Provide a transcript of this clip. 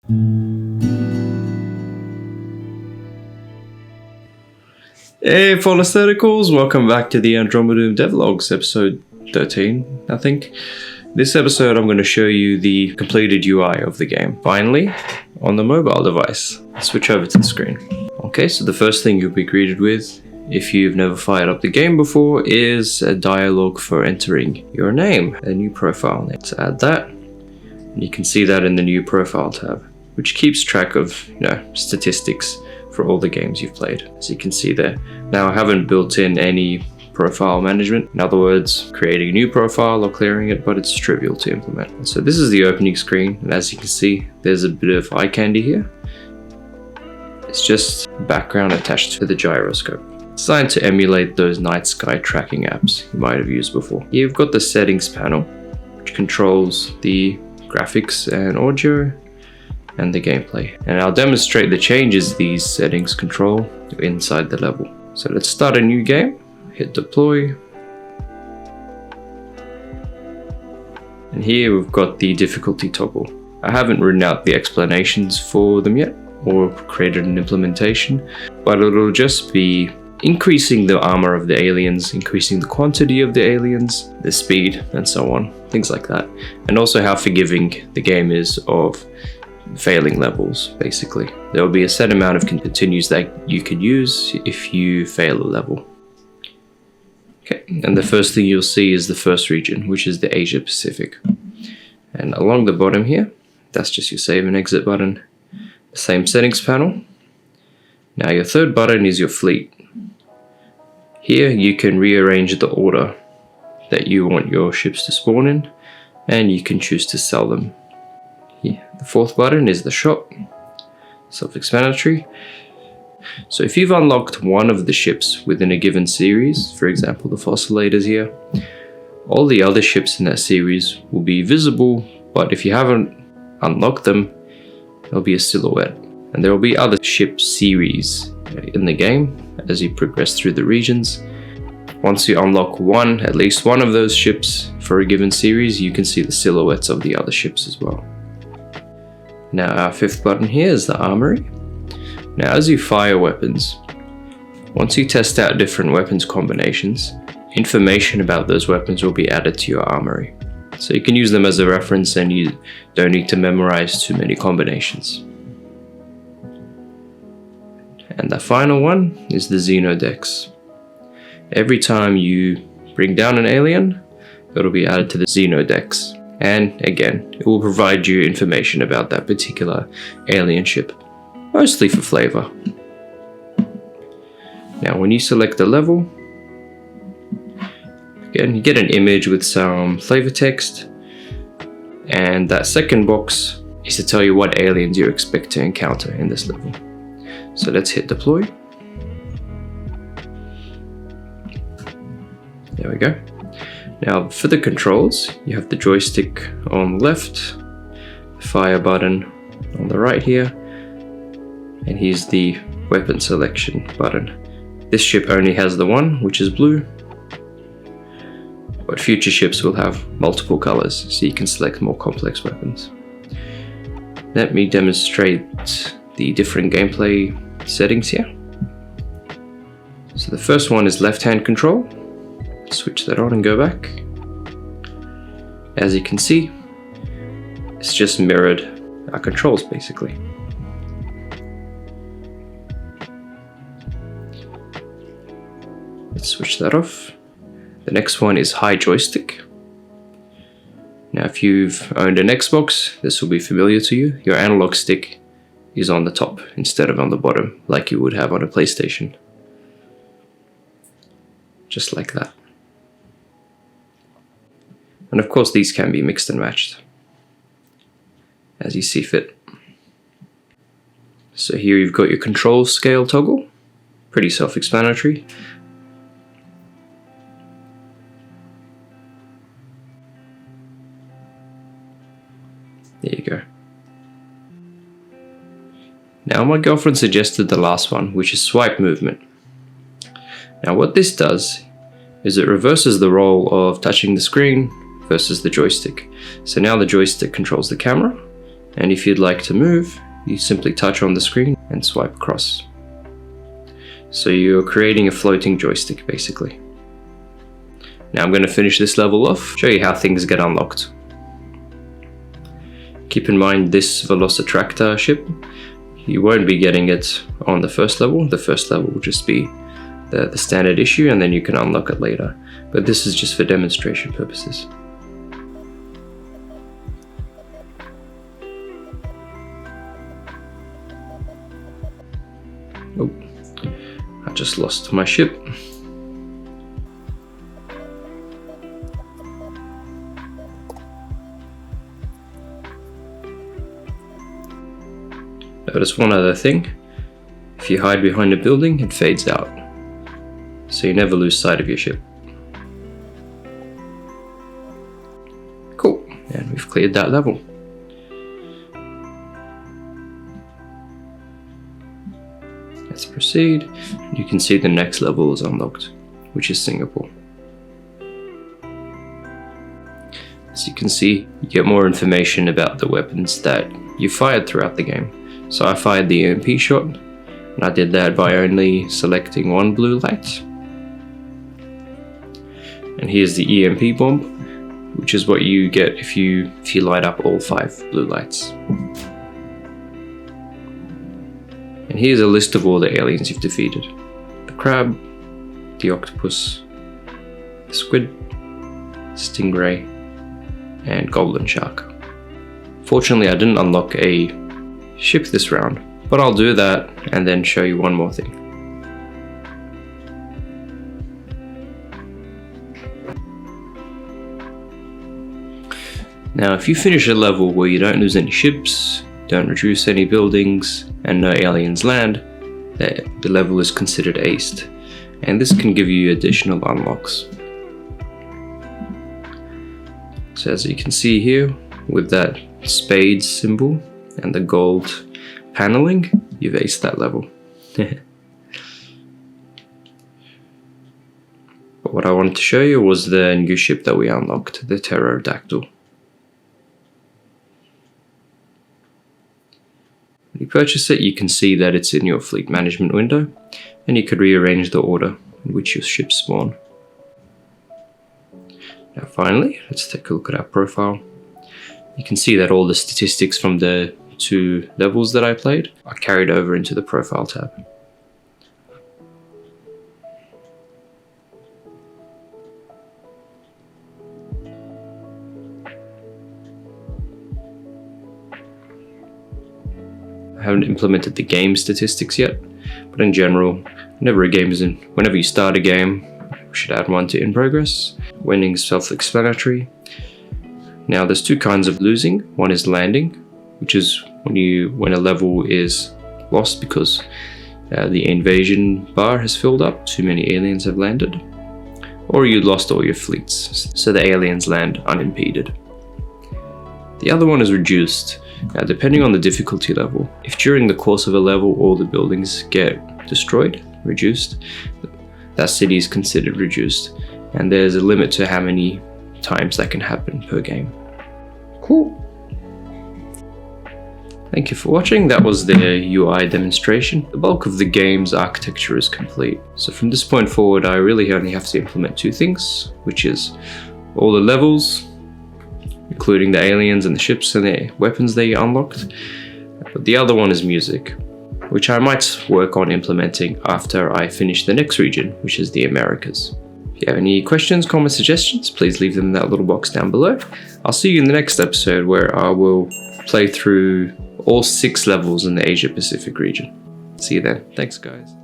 Hey Polystheticals, welcome back to the Andromedoom devlogs, episode 13, I think. This episode I'm going to show you the completed UI of the game, finally, on the mobile device. Switch over to the screen. Okay, so the first thing you'll be greeted with, if you've never fired up the game before, is a dialogue for entering your name, a new profile name. Let's add that. And you can see that in the new profile tab, which keeps track of, statistics for all the games you've played, as you can see there. Now I haven't built in any profile management, in other words, creating a new profile or clearing it, but it's trivial to implement. And so this is the opening screen, and as you can see, there's a bit of eye candy here. It's just background attached to the gyroscope, designed to emulate those night sky tracking apps you might have used before. Here you've got the settings panel, which controls the graphics and audio, and the gameplay. And I'll demonstrate the changes these settings control inside the level. So let's start a new game, hit deploy. And here we've got the difficulty toggle. I haven't written out the explanations for them yet, or created an implementation, but it'll just be increasing the armor of the aliens, increasing the quantity of the aliens, the speed, and so on, things like that. And also how forgiving the game is of failing levels, basically. There will be a set amount of continues that you can use if you fail a level. Okay, and the first thing you'll see is the first region, which is the Asia Pacific. And along the bottom here, that's just your save and exit button. The same settings panel. Now your third button is your fleet. Here you can rearrange the order that you want your ships to spawn in, and you can choose to sell them. Here, the fourth button is the shop, self-explanatory. So if you've unlocked one of the ships within a given series, for example the fossilators here, all the other ships in that series will be visible, but if you haven't unlocked them, there'll be a silhouette. And there will be other ship series in the game as you progress through the regions. Once you unlock at least one of those ships for a given series, you can see the silhouettes of the other ships as well. Now our fifth button here is the Armoury. Now as you fire weapons, once you test out different weapons combinations, information about those weapons will be added to your Armoury. So you can use them as a reference and you don't need to memorize too many combinations. And the final one is the Xenodex. Every time you bring down an alien, it'll be added to the Xenodex. And again, it will provide you information about that particular alien ship, mostly for flavor. Now when you select the level, again, you get an image with some flavor text, and that second box is to tell you what aliens you expect to encounter in this level. So let's hit deploy. There we go. Now for the controls, you have the joystick on the left, the fire button on the right here, and here's the weapon selection button. This ship only has the one, which is blue, but future ships will have multiple colors, so you can select more complex weapons. Let me demonstrate the different gameplay settings here. So the first one is left-hand control. Switch that on and go back. As you can see, it's just mirrored our controls basically. Let's switch that off. The next one is high joystick. Now if you've owned an Xbox, this will be familiar to you. Your analog stick is on the top instead of on the bottom, like you would have on a PlayStation. Just like that. And of course these can be mixed and matched as you see fit. So here you've got your control scale toggle, pretty self-explanatory. There you go. Now my girlfriend suggested the last one, which is swipe movement. Now what this does is it reverses the role of touching the screen versus the joystick. So now the joystick controls the camera And if you'd like to move, you simply touch on the screen and swipe across. So you're creating a floating joystick basically. Now I'm going to finish this level off, show you how things get unlocked. Keep in mind this Velocitractor ship, you won't be getting it on the first level. The first level will just be the standard issue, and then you can unlock it later. But this is just for demonstration purposes. Oh, I just lost my ship. Notice one other thing, if you hide behind a building, it fades out, so you never lose sight of your ship. Cool, and we've cleared that level. Let's proceed. You can see the next level is unlocked, which is Singapore. As you can see, you get more information about the weapons that you fired throughout the game. So I fired the EMP shot, and I did that by only selecting one blue light. And here's the EMP bomb, which is what you get if you light up all 5 blue lights. And here's a list of all the aliens you've defeated. The crab, the octopus, the squid, stingray, and goblin shark. Fortunately, I didn't unlock a ship this round, but I'll do that and then show you one more thing. Now, if you finish a level where you don't lose any ships, don't reduce any buildings, and no aliens land, the level is considered aced, and this can give you additional unlocks. So as you can see here, with that spade symbol and the gold paneling, you've aced that level. But what I wanted to show you was the new ship that we unlocked, the Pterodactyl. When you purchase it, you can see that it's in your fleet management window, and you could rearrange the order in which your ships spawn. Now finally, let's take a look at our profile. You can see that all the statistics from the 2 levels that I played are carried over into the profile tab. I haven't implemented the game statistics yet, but in general, whenever you start a game, we should add one to in progress. Winning is self-explanatory. Now there's 2 kinds of losing. One is landing, which is when a level is lost because the invasion bar has filled up, too many aliens have landed, or you lost all your fleets, so the aliens land unimpeded. The other one is reduced. Now, depending on the difficulty level, if during the course of a level all the buildings get destroyed, reduced, that city is considered reduced, and there's a limit to how many times that can happen per game. Cool. Thank you for watching. That was the UI demonstration. The bulk of the game's architecture is complete. So from this point forward, I really only have to implement 2 things, which is all the levels, including the aliens and the ships and the weapons they unlocked. But the other one is music, which I might work on implementing after I finish the next region, which is the Americas. If you have any questions, comments, suggestions, please leave them in that little box down below. I'll see you in the next episode where I will play through all 6 levels in the Asia Pacific region. See you then. Thanks, guys.